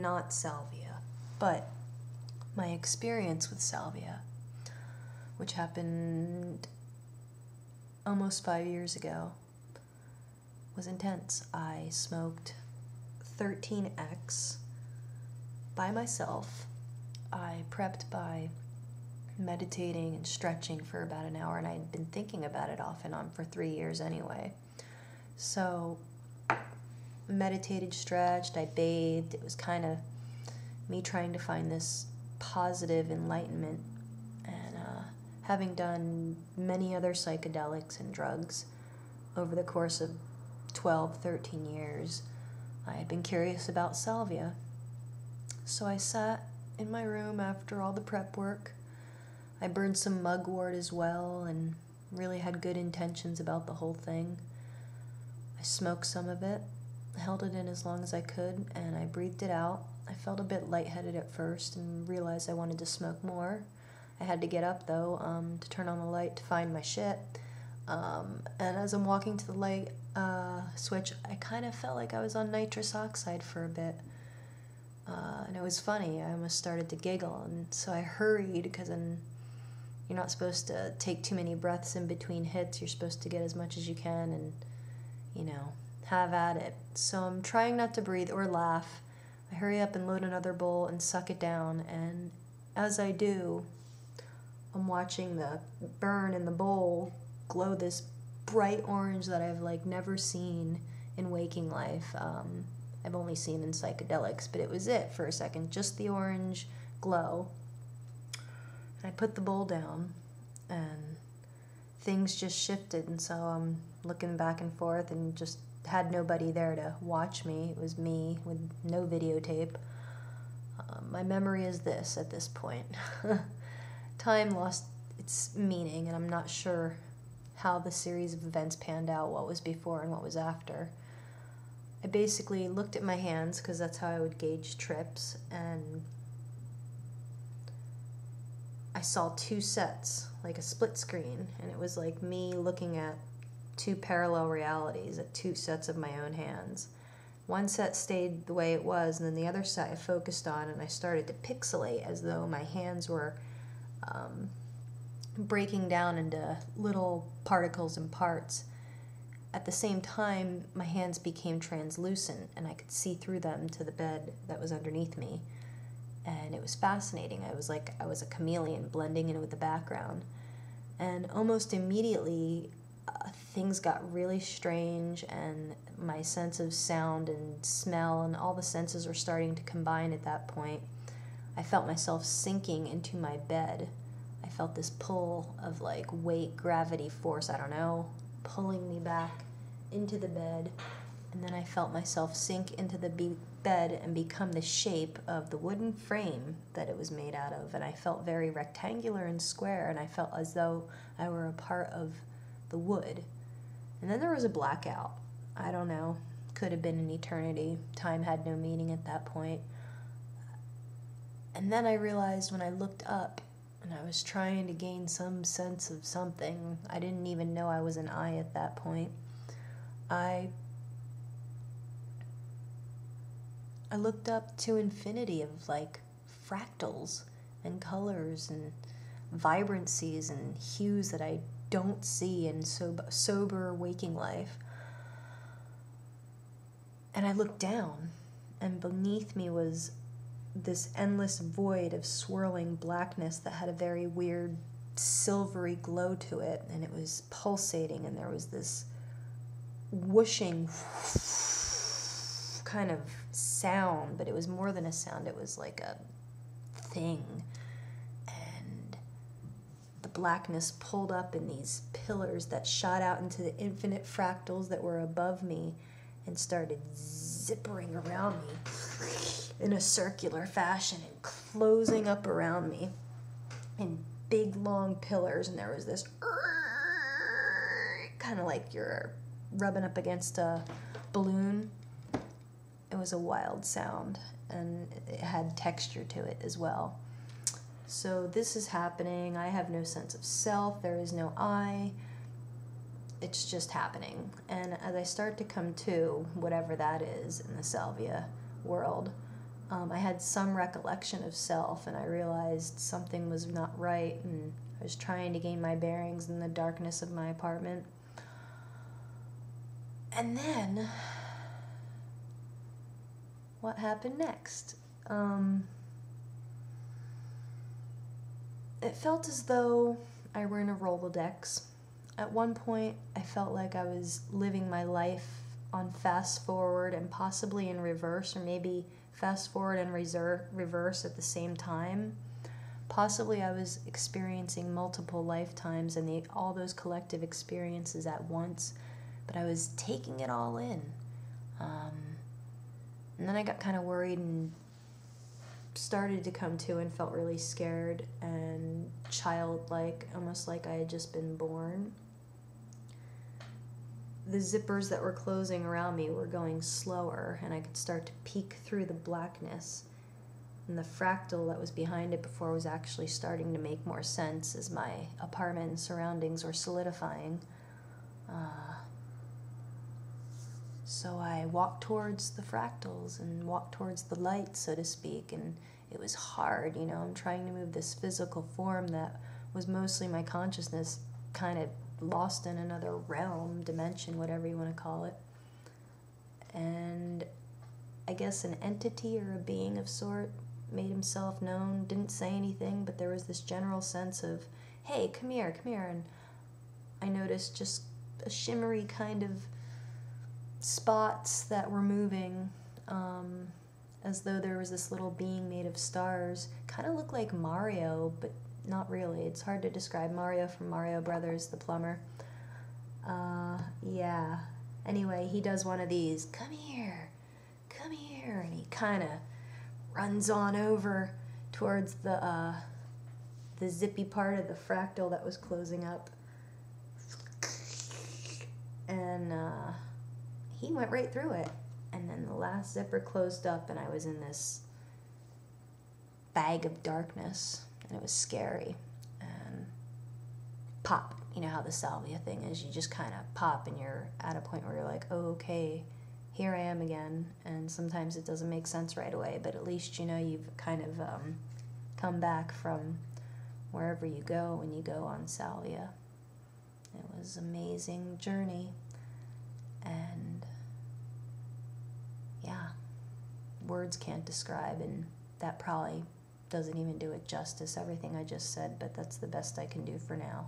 not salvia, but my experience with salvia, which happened almost 5 years ago, was intense. I smoked 13X by myself. I prepped by meditating and stretching for about an hour, and I had been thinking about it off and on for 3 years anyway. So, meditated, stretched, I bathed. It was kind of me trying to find this positive enlightenment, and having done many other psychedelics and drugs over the course of 12, 13 years, I had been curious about salvia. So I sat in my room after all the prep work. I burned some mugwort as well and really had good intentions about the whole thing. I smoked some of it, held it in as long as I could, and I breathed it out. I felt a bit lightheaded at first and realized I wanted to smoke more. I had to get up, though, to turn on the light to find my shit. And as I'm walking to the light switch, I kind of felt like I was on nitrous oxide for a bit. And it was funny. I almost started to giggle, and so I hurried because you're not supposed to take too many breaths in between hits. You're supposed to get as much as you can and, have at it. So I'm trying not to breathe or laugh. I hurry up and load another bowl and suck it down, and as I do, I'm watching the burn in the bowl glow this bright orange that I've never seen in waking life. I've only seen in psychedelics, but it was it for a second, just the orange glow. And I put the bowl down, and things just shifted, and so I'm looking back and forth and just had nobody there to watch me. It was me with no videotape. My memory is this at this point. Time lost its meaning, and I'm not sure how the series of events panned out, what was before and what was after. I basically looked at my hands, because that's how I would gauge trips, and I saw two sets, like a split screen, and it was like me looking at two parallel realities, at two sets of my own hands. One set stayed the way it was, and then the other set I focused on, and I started to pixelate as though my hands were breaking down into little particles and parts. At the same time, my hands became translucent, and I could see through them to the bed that was underneath me. And it was fascinating. I was like I was a chameleon blending in with the background. And almost immediately, things got really strange, and my sense of sound and smell and all the senses were starting to combine at that point. I felt myself sinking into my bed. I felt this pull of weight, gravity, force, I don't know, pulling me back into the bed. And then I felt myself sink into the bed and become the shape of the wooden frame that it was made out of. And I felt very rectangular and square, and I felt as though I were a part of the wood. And then there was a blackout. I don't know. Could have been an eternity. Time had no meaning at that point. And then I realized when I looked up and I was trying to gain some sense of something, I didn't even know I was an I at that point. I looked up to infinity of fractals and colors and vibrancies and hues that I don't see in sober waking life. And I looked down, and beneath me was this endless void of swirling blackness that had a very weird silvery glow to it, and it was pulsating, and there was this whooshing kind of sound, but it was more than a sound. It was like a thing, and the blackness pulled up in these pillars that shot out into the infinite fractals that were above me and started zippering around me in a circular fashion and closing up around me in big long pillars. And there was this kind of like you're rubbing up against a balloon. It was a wild sound, and it had texture to it as well. So this is happening. I have no sense of self. There is no I. It's just happening. And as I start to come to, whatever that is in the salvia world, I had some recollection of self, and I realized something was not right, and I was trying to gain my bearings in the darkness of my apartment. And then, what happened next? It felt as though I were in a Rolodex. At one point, I felt like I was living my life on fast forward and possibly in reverse, or maybe fast forward and reverse at the same time. Possibly I was experiencing multiple lifetimes and all those collective experiences at once, but I was taking it all in. And then I got kind of worried and started to come to and felt really scared and childlike, almost like I had just been born. The zippers that were closing around me were going slower, and I could start to peek through the blackness. And the fractal that was behind it before was actually starting to make more sense as my apartment and surroundings were solidifying. So I walked towards the fractals and walked towards the light, so to speak, and it was hard, you know. I'm trying to move this physical form that was mostly my consciousness, kind of lost in another realm, dimension, whatever you want to call it. And I guess an entity or a being of sort made himself known, didn't say anything, but there was this general sense of, hey, come here, and I noticed just a shimmery kind of spots that were moving, as though there was this little being made of stars. Kind of looked like Mario, but not really. It's hard to describe Mario from Mario Brothers, the plumber. Yeah. Anyway, he does one of these, come here, and he kind of runs on over towards the zippy part of the fractal that was closing up. And he went right through it. And then the last zipper closed up, and I was in this bag of darkness, and it was scary. And pop, you know how the salvia thing is, you just kind of pop, and you're at a point where you're like, oh, okay, here I am again. And sometimes it doesn't make sense right away, but at least you know you've kind of come back from wherever you go when you go on salvia. It was an amazing journey, and yeah, words can't describe, and that probably doesn't even do it justice, everything I just said, but that's the best I can do for now.